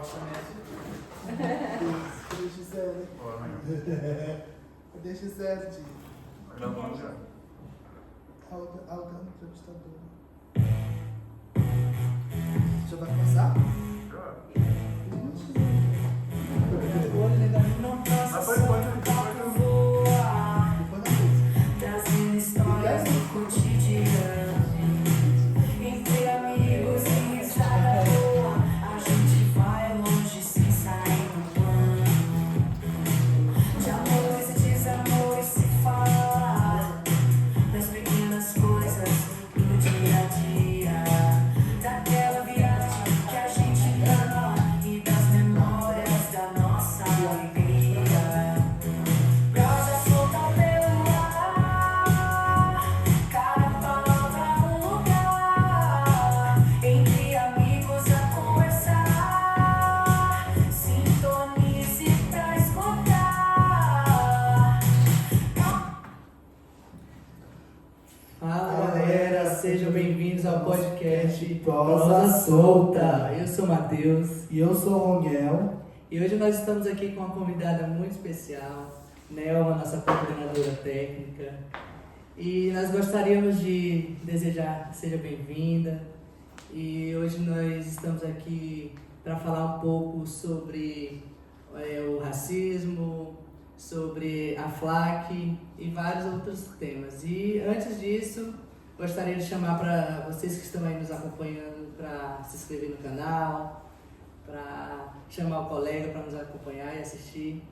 gosta mesmo. Deixa sério. Deixa sério, tio. Gravando já. Alga entrevistadora. Já vai começar? Já. Trazendo histórias do cotidiano. Entre amigos em estrada boa, a gente vai longe sem sair do plano. De amores e desamores se fala, das pequenas coisas do dia a dia, daquela viagem que a gente ama e das memórias da nossa alegria. Rosa solta pelo ar, cada palavra um lugar, entre amigos a conversar, sintonize pra escutar. Fala galera, sejam bem-vindos ao podcast Prosa Solta. Eu sou o Matheus E eu sou o Rongel. e hoje nós estamos aqui com uma convidada muito especial, Nelma, nossa coordenadora técnica. E nós gostaríamos de desejar que seja bem-vinda. E hoje nós estamos aqui para falar um pouco sobre o racismo, sobre a FLAC e vários outros temas. E antes disso, gostaria de chamar para vocês que estão aí nos acompanhando para se inscrever no canal, para chamar o colega para nos acompanhar e assistir.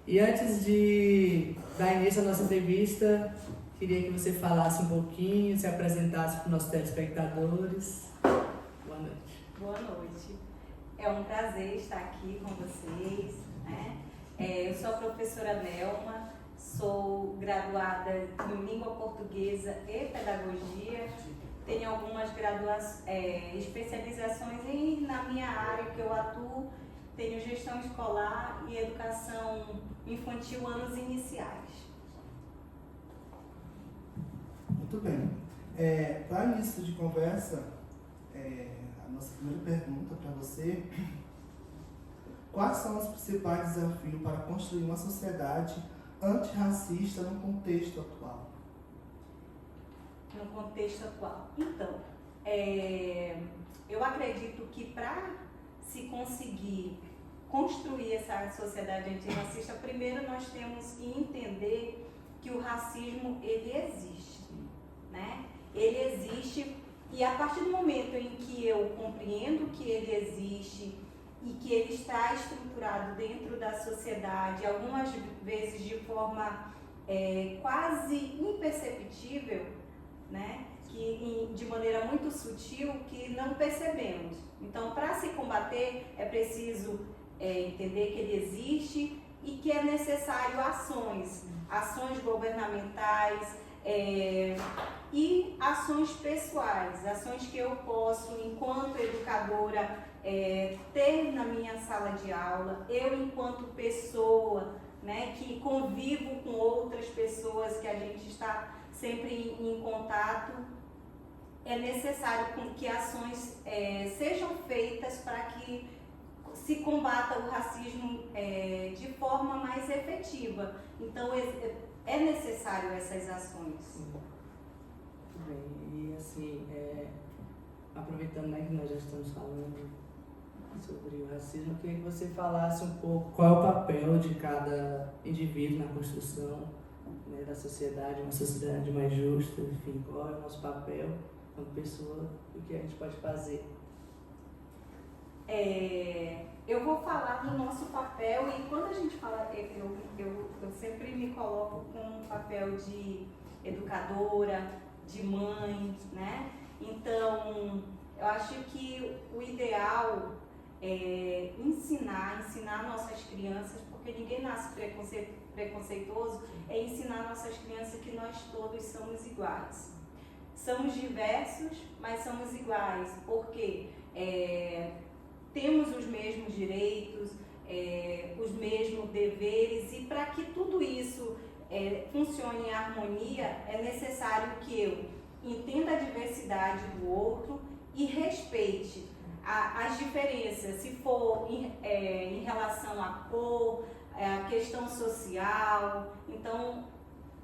E antes de dar início à nossa entrevista, queria que você falasse um pouquinho, se apresentasse para os nossos telespectadores. Boa noite. Boa noite. É um prazer estar aqui com vocês, né? Eu sou a professora Nelma, sou graduada em língua portuguesa e pedagogia. Tenho algumas especializações na minha área que eu atuo. Tenho gestão escolar e educação infantil anos iniciais. Muito bem. Para início de conversa, a nossa primeira pergunta para você: quais são os principais desafios para construir uma sociedade antirracista no contexto atual? No contexto atual. Então, eu acredito que para se conseguir construir essa sociedade antirracista, primeiro nós temos que entender que o racismo, ele existe, né? Ele existe, e a partir do momento em que eu compreendo que ele existe e que ele está estruturado dentro da sociedade, algumas vezes de forma quase imperceptível, né? Que de maneira muito sutil, que não percebemos. Então, para se combater, é preciso entender que ele existe e que é necessário ações governamentais e ações pessoais, ações que eu posso, enquanto educadora, ter na minha sala de aula, eu enquanto pessoa, né, que convivo com outras pessoas, que a gente está sempre em contato, é necessário que ações sejam feitas para que se combata o racismo de forma mais efetiva. Então, é necessário essas ações. Muito bem. E assim, aproveitando, né, que nós já estamos falando sobre o racismo, eu queria que você falasse um pouco qual é o papel de cada indivíduo na construção, né, da sociedade, uma sociedade mais justa, enfim, qual é o nosso papel como pessoa e o que a gente pode fazer. Eu vou falar do nosso papel, e quando a gente fala, eu sempre me coloco com um papel de educadora, de mãe, né? Então, eu acho que o ideal é ensinar nossas crianças, porque ninguém nasce preconceituoso, é ensinar nossas crianças que nós todos somos iguais. Somos diversos, mas somos iguais, porque temos os mesmos direitos, os mesmos deveres, e para que tudo isso funcione em harmonia, é necessário que eu entenda a diversidade do outro e respeite as diferenças, se for em relação à cor, a questão social, então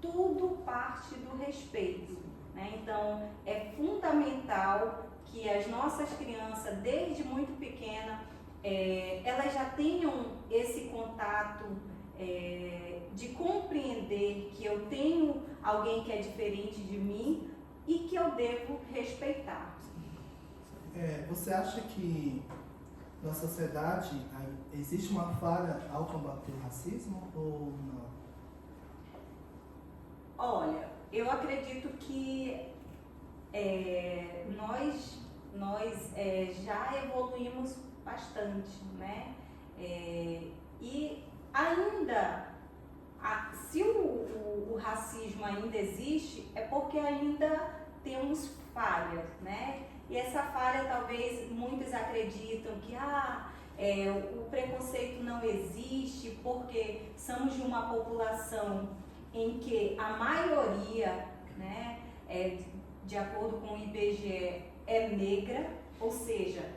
tudo parte do respeito, né? Então é fundamental que as nossas crianças, desde muito pequena, elas já tenham esse contato de compreender que eu tenho alguém que é diferente de mim e que eu devo respeitar. Você acha que na sociedade existe uma falha ao combater o racismo ou não? Olha, eu acredito que nós já evoluímos bastante, né? E ainda, se o racismo ainda existe, é porque ainda temos falhas, né? E essa falha, talvez, muitos acreditam que o preconceito não existe porque somos de uma população em que a maioria, né, de acordo com o IBGE, é negra, ou seja,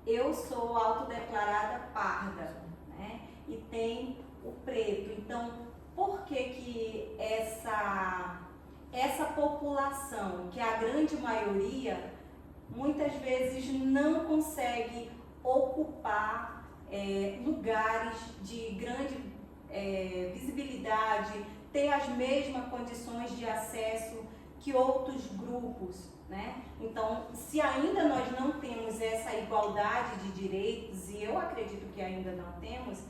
eu sou autodeclarada parda, né, e tem o preto. Então, por que essa população, que é a grande maioria, muitas vezes não consegue ocupar lugares de grande visibilidade, ter as mesmas condições de acesso que outros grupos, né? Então, se ainda nós não temos essa igualdade de direitos, e eu acredito que ainda não temos,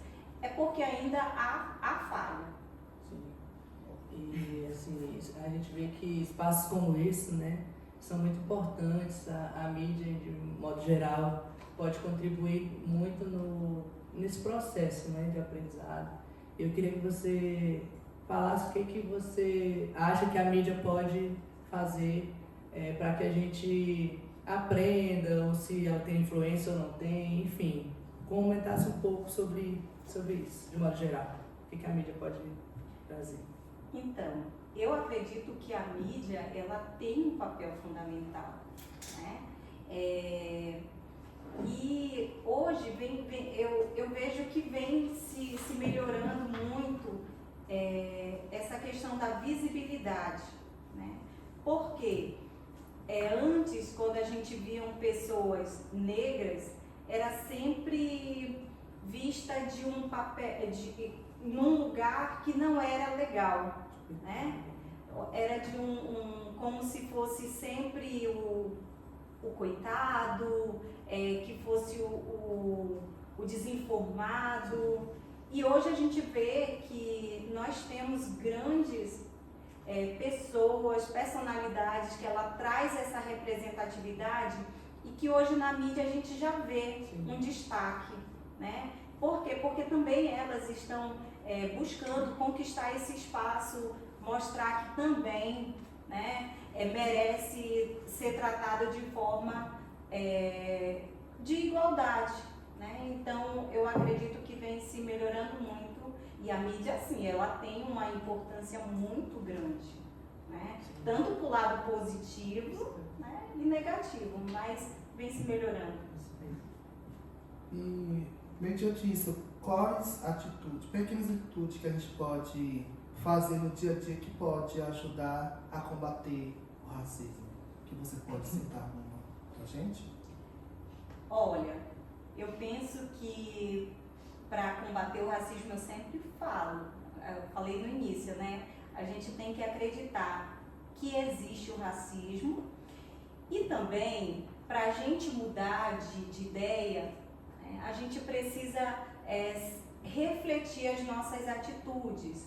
é porque ainda há falha. Sim. E assim, a gente vê que espaços como esse, né, são muito importantes. A mídia, de modo geral, pode contribuir muito nesse processo, né, de aprendizado. Eu queria que você falasse o que você acha que a mídia pode fazer para que a gente aprenda, ou se ela tem influência ou não tem, enfim, comentasse um pouco sobre isso, de modo geral. O que a mídia pode trazer? Então, eu acredito que a mídia, ela tem um papel fundamental, né? E hoje eu vejo que vem se melhorando muito essa questão da visibilidade, né? Porque antes, quando a gente via pessoas negras, era sempre vista de um papel, num lugar que não era legal, né? Era de como se fosse sempre o coitado, que fosse o desinformado. E hoje a gente vê que nós temos grandes pessoas, personalidades, que ela traz essa representatividade e que hoje na mídia a gente já vê um destaque, né? Por quê? Porque também elas estão buscando conquistar esse espaço, mostrar que também, né, merece ser tratado de forma de igualdade, né? Então eu acredito que vem se melhorando muito e a mídia, assim, ela tem uma importância muito grande, né? Tanto para o lado positivo, né, e negativo, mas vem se melhorando. E, mediante isso, quais atitudes, pequenas atitudes que a gente pode fazer no dia a dia que pode ajudar a combater o racismo? Que você pode citar uma pra gente? Olha, eu penso que para combater o racismo, eu sempre falo, eu falei no início, né? A gente tem que acreditar que existe o racismo e também, para a gente mudar de ideia, né, a gente precisa refletir as nossas atitudes,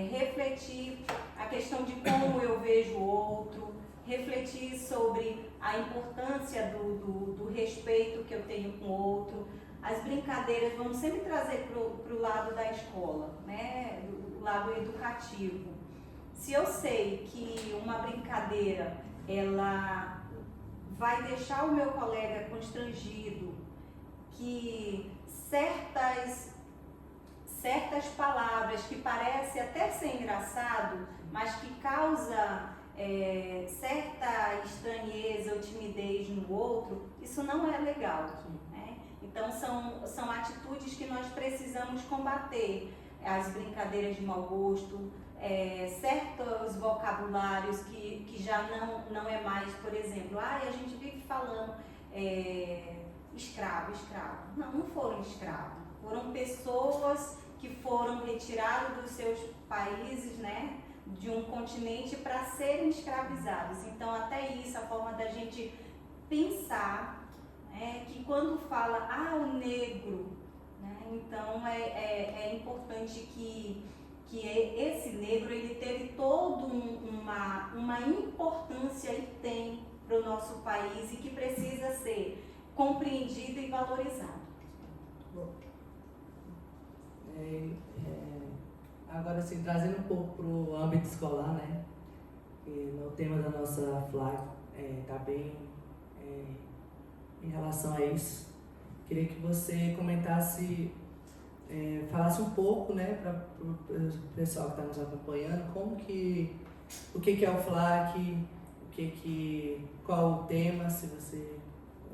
refletir a questão de como eu vejo o outro, refletir sobre a importância do respeito que eu tenho com o outro. As brincadeiras vamos sempre trazer para o lado da escola, né? O lado educativo. Se eu sei que uma brincadeira ela vai deixar o meu colega constrangido, que certas palavras que parecem até ser engraçado, mas que causa certa estranheza ou timidez no outro, isso não é legal. Né? Então são atitudes que nós precisamos combater. As brincadeiras de mau gosto, certos vocabulários que já não é mais, por exemplo, a gente vive falando escravo. Não foram escravos, foram pessoas que foram retiradas dos seus países, né, de um continente para serem escravizados. Então até isso, a forma da gente pensar, que quando fala, o negro, então é importante que esse negro ele teve toda uma importância e tem para o nosso país e que precisa ser compreendido e valorizado. Agora, assim, trazendo um pouco para o âmbito escolar, né? O tema da nossa FLAG está bem em relação a isso. Queria que você comentasse, falasse um pouco, né, para o pessoal que está nos acompanhando, o que é o FLAC, qual o tema, se você,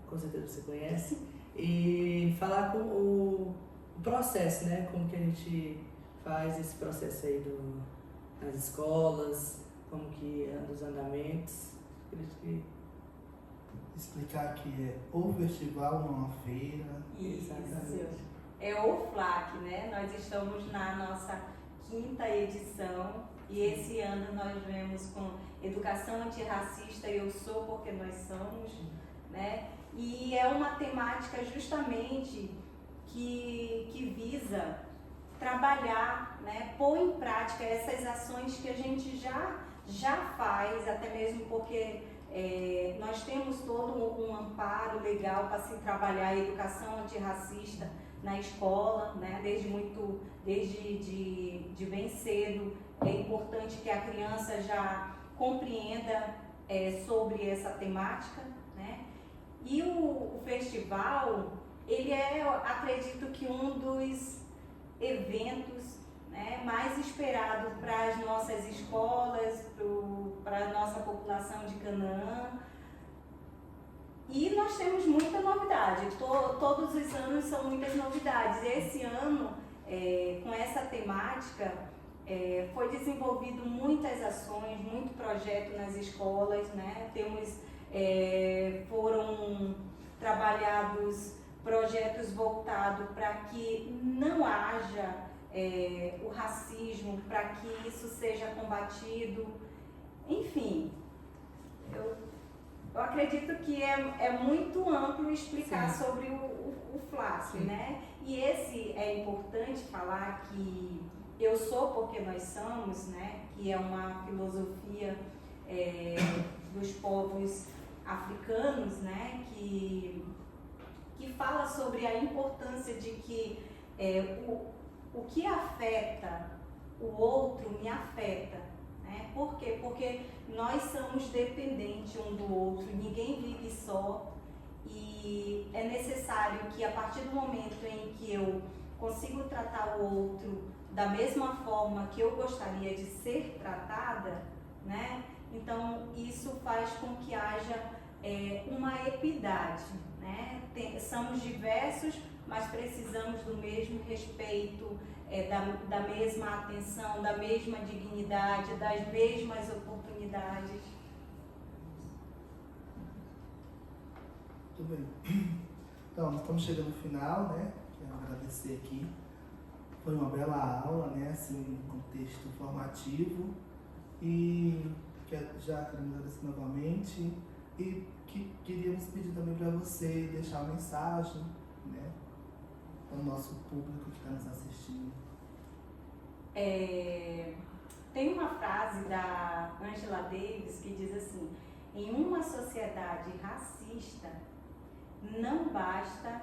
com certeza você conhece, e falar com o processo, né, como que a gente faz esse processo aí nas escolas, como que anda os andamentos. Explicar que é o festival, não uma feira. Isso. Exatamente. É o FLAC, né? Nós estamos na nossa 5ª edição e esse ano nós vemos com educação antirracista, eu sou porque nós somos, né? E é uma temática justamente que visa trabalhar, né? Pôr em prática essas ações que a gente já faz, até mesmo porque nós temos todo um amparo legal para se trabalhar a educação antirracista na escola, né? Desde bem cedo. É importante que a criança já compreenda sobre essa temática, né? E o festival, ele acredito que um dos eventos, né, mais esperado para as nossas escolas, para a nossa população de Canaã. E nós temos muita novidade, todos os anos são muitas novidades. Esse ano, com essa temática, foi desenvolvido muitas ações, muito projeto nas escolas, né? Foram trabalhados projetos voltados para que não haja o racismo, para que isso seja combatido. Enfim, eu acredito que é muito amplo explicar Sim. sobre o FLAC, né? E esse é importante falar que eu sou porque nós somos, né? Que é uma filosofia dos povos africanos, né? Que fala sobre a importância de que o que afeta o outro me afeta, né? Por quê? Porque nós somos dependentes um do outro, ninguém vive só e é necessário que a partir do momento em que eu consigo tratar o outro da mesma forma que eu gostaria de ser tratada, né? Então isso faz com que haja uma equidade, né? Somos diversos, mas precisamos do mesmo respeito, da mesma atenção, da mesma dignidade, das mesmas oportunidades. Muito bem. Então, nós estamos chegando no final, né? Quero agradecer aqui. Foi uma bela aula, né? Assim, um contexto formativo. E já queremos agradecer novamente. E queríamos pedir também para você deixar uma mensagem, né? Para o nosso público que está nos assistindo. Tem uma frase da Angela Davis que diz assim: em uma sociedade racista, não basta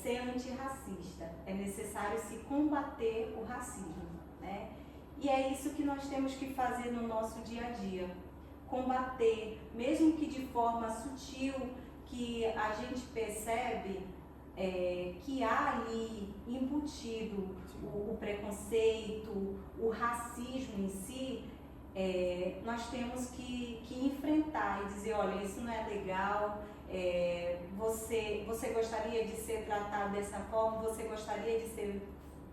ser antirracista, é necessário se combater o racismo, né? E é isso que nós temos que fazer no nosso dia a dia, combater, mesmo que de forma sutil, que a gente percebe que há ali embutido o preconceito, o racismo em si, nós temos que enfrentar e dizer, olha, isso não é legal, você gostaria de ser tratado dessa forma, você gostaria de ser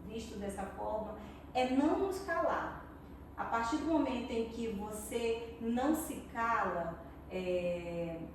visto dessa forma, não nos calar. A partir do momento em que você não se cala e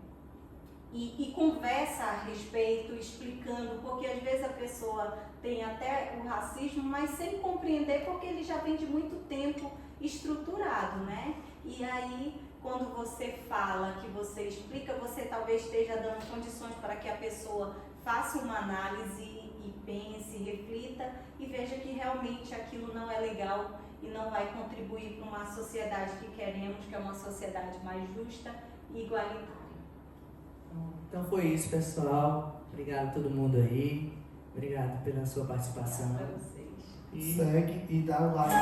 conversa a respeito, explicando, porque às vezes a pessoa tem até o racismo, mas sem compreender, porque ele já vem de muito tempo estruturado, né? E aí, quando você fala, que você explica, você talvez esteja dando condições para que a pessoa faça uma análise e pense, reflita e veja que realmente aquilo não é legal e não vai contribuir para uma sociedade que queremos, que é uma sociedade mais justa e igualitária. Então foi isso, pessoal. Obrigado a todo mundo aí. Obrigado pela sua participação. Para vocês. E Segue e dá o like.